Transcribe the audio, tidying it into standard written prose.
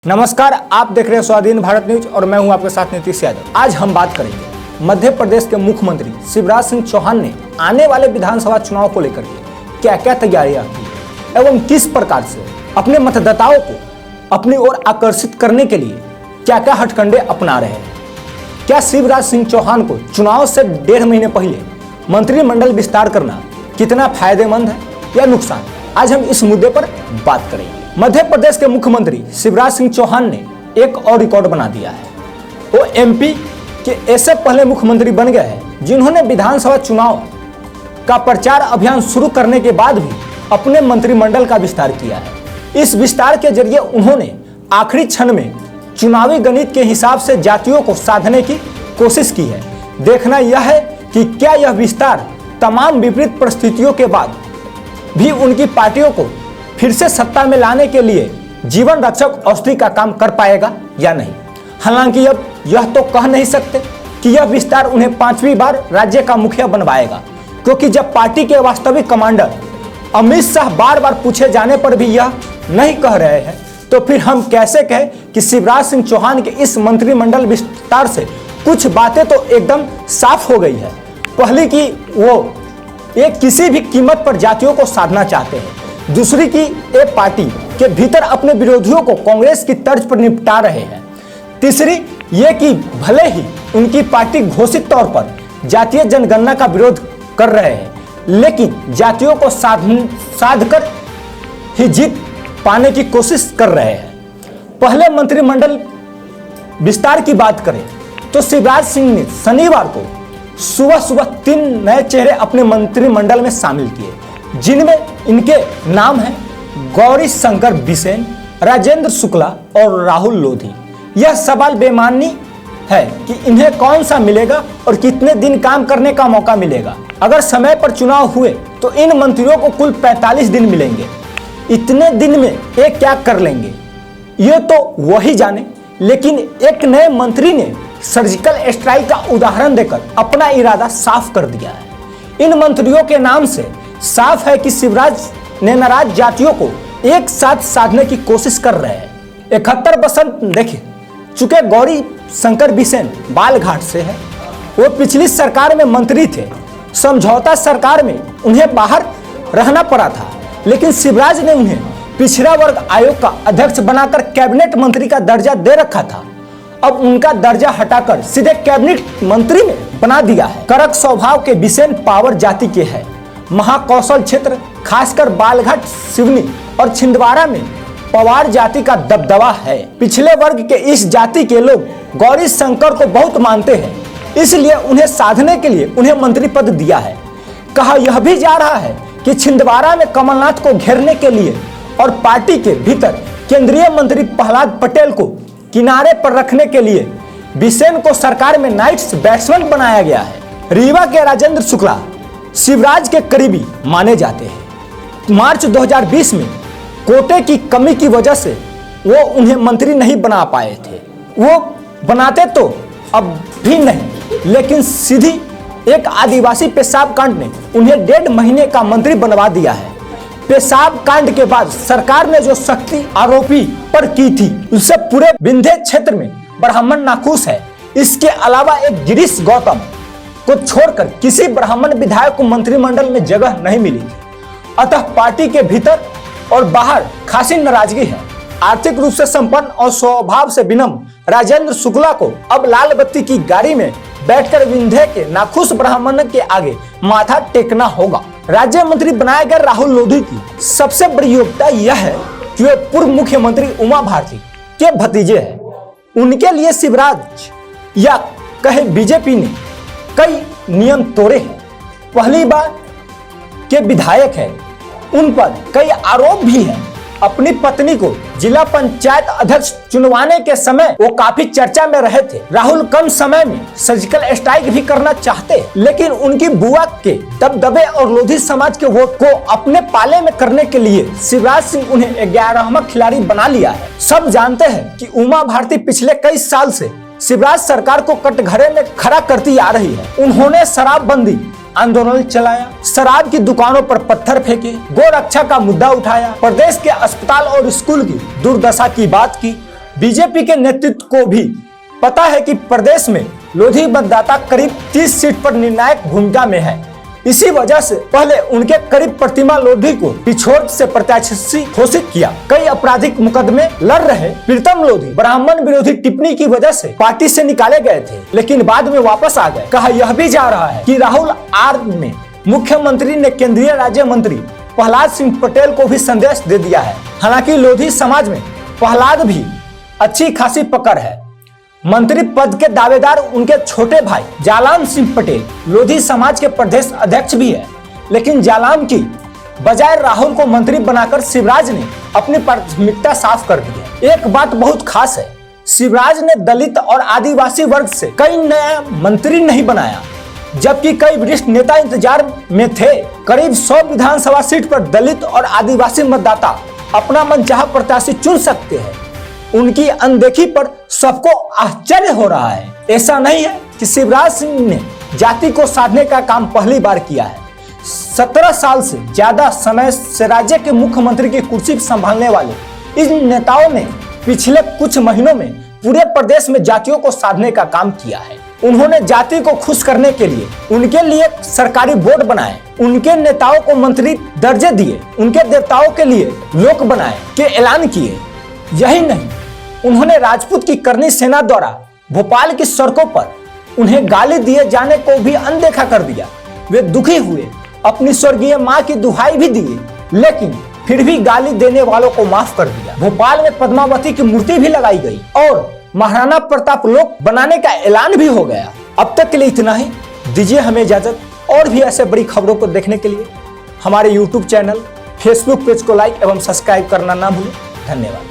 नमस्कार, आप देख रहे हैं स्वाधीन भारत न्यूज और मैं हूं आपके साथ नीतीश यादव। आज हम बात करेंगे मध्य प्रदेश के मुख्यमंत्री शिवराज सिंह चौहान ने आने वाले विधानसभा चुनाव को लेकर के क्या क्या तैयारियां की एवं किस प्रकार से अपने मतदाताओं को अपनी ओर आकर्षित करने के लिए क्या क्या हथकंडे अपना रहे हैं। क्या शिवराज सिंह चौहान को चुनाव से 1.5 महीने पहले मंत्रिमंडल विस्तार करना कितना फायदेमंद है या नुकसान, आज हम इस मुद्दे पर बात करेंगे। मध्य प्रदेश के मुख्यमंत्री शिवराज सिंह चौहान ने एक और रिकॉर्ड बना दिया है। वो एमपी के ऐसे पहले मुख्यमंत्री बन गए हैं जिन्होंने विधानसभा चुनाव का प्रचार अभियान शुरू करने के बाद भी अपने मंत्रिमंडल का विस्तार किया है। इस विस्तार के जरिए उन्होंने आखिरी क्षण में चुनावी गणित के हिसाब से जातियों को साधने की कोशिश की है। देखना यह है कि क्या यह विस्तार तमाम विपरीत परिस्थितियों के बाद भी उनकी पार्टियों को फिर से सत्ता में लाने के लिए जीवन रक्षक औषधि का काम कर पाएगा या नहीं। हालांकि अब यह तो कह नहीं सकते कि यह विस्तार उन्हें 5वीं बार राज्य का मुखिया बनवाएगा, क्योंकि जब पार्टी के वास्तविक कमांडर अमित शाह बार बार पूछे जाने पर भी यह नहीं कह रहे हैं, तो फिर हम कैसे कहें कि शिवराज सिंह चौहान के इस मंत्रिमंडल विस्तार से कुछ बातें तो एकदम साफ हो गई है। पहली कि वो एक किसी भी कीमत पर जातियों को साधना चाहते हैं। दूसरी की एक पार्टी के भीतर अपने विरोधियों को कांग्रेस की तर्ज पर निपटा रहे हैं। तीसरी ये कि भले ही उनकी पार्टी घोषित तौर पर जातीय जनगणना का विरोध कर रहे हैं, लेकिन जातियों को साध कर ही जीत पाने की कोशिश कर रहे हैं। पहले मंत्रिमंडल विस्तार की बात करें तो शिवराज सिंह ने शनिवार को सुबह सुबह 3 नए चेहरे अपने मंत्रिमंडल में शामिल किए, जिनमें इनके नाम हैं गौरी शंकर बिसेन, राजेंद्र शुक्ला और राहुल लोधी। यह सवाल बेमानी है कि इन्हें कौन सा मिलेगा और कितने दिन काम करने का मौका मिलेगा। अगर समय पर चुनाव हुए तो इन मंत्रियों को कुल 45 दिन मिलेंगे। इतने दिन में ये क्या कर लेंगे ये तो वही जाने, लेकिन एक नए मंत्री ने सर्जिकल स्ट्राइक का उदाहरण देकर अपना इरादा साफ कर दिया है। इन मंत्रियों के नाम से साफ है कि शिवराज ने नाराज जातियों को एक साथ साधने की कोशिश कर रहे हैं। 71 बसंत देखे चुके गौरी शंकर बिसेन बालघाट से है। वो पिछली सरकार में मंत्री थे। समझौता सरकार में उन्हें बाहर रहना पड़ा था, लेकिन शिवराज ने उन्हें पिछड़ा वर्ग आयोग का अध्यक्ष बनाकर कैबिनेट मंत्री का दर्जा दे रखा था। अब उनका दर्जा हटाकर सीधे कैबिनेट मंत्री में बना दिया है। करक स्वभाव के बिसेन पावर जाति के हैं। महाकौशल क्षेत्र खासकर बालघाट, सिवनी और छिंदवाड़ा में पवार जाति का दबदबा है। पिछले वर्ग के इस जाति के लोग गौरी शंकर को बहुत मानते हैं, इसलिए उन्हें साधने के लिए उन्हें मंत्री पद दिया है। कहा यह भी जा रहा है कि छिंदवाड़ा में कमलनाथ को घेरने के लिए और पार्टी के भीतर केंद्रीय मंत्री प्रहलाद पटेल को किनारे पर रखने के लिए बिसेन को सरकार में नाइट्स बैट्समैन बनाया गया है। रीवा के राजेंद्र शुक्ला शिवराज के करीबी माने जाते हैं। मार्च 2020 में कोटे की कमी की वजह से वो उन्हें मंत्री नहीं बना पाए थे। वो बनाते तो अब भी नहीं, लेकिन सीधी एक आदिवासी पेशाब कांड ने उन्हें 1.5 महीने का मंत्री बनवा दिया है। पेशाब कांड के बाद सरकार ने जो सख्ती आरोपी पर की थी, उससे पूरे विंध्य क्षेत्र में ब्राह्मण नाखुश है। इसके अलावा एक गिरीश गौतम को छोड़कर किसी ब्राह्मण विधायक को मंत्रिमंडल में जगह नहीं मिली थी। अतः पार्टी के भीतर और बाहर खासी नाराजगी है। आर्थिक रूप से संपन्न और स्वभाव से विनम्र राजेंद्र शुक्ला को अब लाल बत्ती की गाड़ी में बैठकर विंध्य के नाखुश ब्राह्मण के आगे माथा टेकना होगा। राज्य मंत्री बनाए गए राहुल लोधी की सबसे बड़ी योग्यता यह है कि वे पूर्व मुख्यमंत्री उमा भारती के भतीजे हैं। उनके लिए शिवराज या कहे बीजेपी ने कई नियम तोड़े हैं। पहली बार के विधायक है, उन पर कई आरोप भी हैं। अपनी पत्नी को जिला पंचायत अध्यक्ष चुनवाने के समय वो काफी चर्चा में रहे थे। राहुल कम समय में सर्जिकल स्ट्राइक भी करना चाहते, लेकिन उनकी बुआ के दबदबे और लोधी समाज के वोट को अपने पाले में करने के लिए शिवराज सिंह उन्हें 11वां खिलाड़ी बना लिया है। सब जानते हैं कि उमा भारती पिछले कई साल से शिवराज सरकार को कटघरे में खड़ा करती आ रही है। उन्होंने शराबबंदी आंदोलन चलाया, शराब की दुकानों पर पत्थर फेंके, गोरक्षा का मुद्दा उठाया, प्रदेश के अस्पताल और स्कूल की दुर्दशा की बात की, बीजेपी के नेतृत्व को भी पता है कि प्रदेश में लोधी मतदाता करीब 30 सीट पर निर्णायक भूमिका में है। इसी वजह से पहले उनके करीब प्रतिमा लोधी को पिछोड़ से प्रत्याशी घोषित किया। कई आपराधिक मुकदमे लड़ रहे प्रीतम लोधी ब्राह्मण विरोधी टिप्पणी की वजह से पार्टी से निकाले गए थे, लेकिन बाद में वापस आ गए। कहा यह भी जा रहा है कि राहुल आर में मुख्यमंत्री ने केंद्रीय राज्य मंत्री प्रहलाद सिंह पटेल को भी संदेश दे दिया है। हालांकि लोधी समाज में प्रहलाद भी अच्छी खासी पकड़ है। मंत्री पद के दावेदार उनके छोटे भाई जालाम सिंह पटेल लोधी समाज के प्रदेश अध्यक्ष भी है, लेकिन जालाम की बजाय राहुल को मंत्री बनाकर शिवराज ने अपनी प्राथमिकता साफ कर दी है। एक बात बहुत खास है, शिवराज ने दलित और आदिवासी वर्ग से कई नया मंत्री नहीं बनाया, जबकि कई वरिष्ठ नेता इंतजार में थे। करीब 100 विधानसभा सीट पर दलित और आदिवासी मतदाता अपना मनचाहा प्रत्याशी चुन सकते हैं। उनकी अनदेखी पर सबको आश्चर्य हो रहा है। ऐसा नहीं है कि शिवराज सिंह ने जाति को साधने का काम पहली बार किया है। 17 साल से ज्यादा समय से राज्य के मुख्यमंत्री की कुर्सी संभालने वाले इन नेताओं ने पिछले कुछ महीनों में पूरे प्रदेश में जातियों को साधने का काम किया है। उन्होंने जाति को खुश करने के लिए उनके लिए सरकारी बोर्ड बनाए, उनके नेताओं को मंत्री दर्जे दिए, उनके देवताओं के लिए लोक बनाए के ऐलान किए। यही नहीं, उन्होंने राजपूत की करनी सेना द्वारा भोपाल की सड़कों पर उन्हें गाली दिए जाने को भी अनदेखा कर दिया। वे दुखी हुए, अपनी स्वर्गीय मां की दुहाई भी दिए, लेकिन फिर भी गाली देने वालों को माफ कर दिया। भोपाल में पद्मावती की मूर्ति भी लगाई गई और महाराणा प्रताप लोक बनाने का ऐलान भी हो गया। अब तक के लिए इतना ही, दीजिए हमें इजाजत। और भी ऐसे बड़ी खबरों को देखने के लिए हमारे YouTube चैनल, Facebook पेज को लाइक एवं सब्सक्राइब करना ना भूलें। धन्यवाद।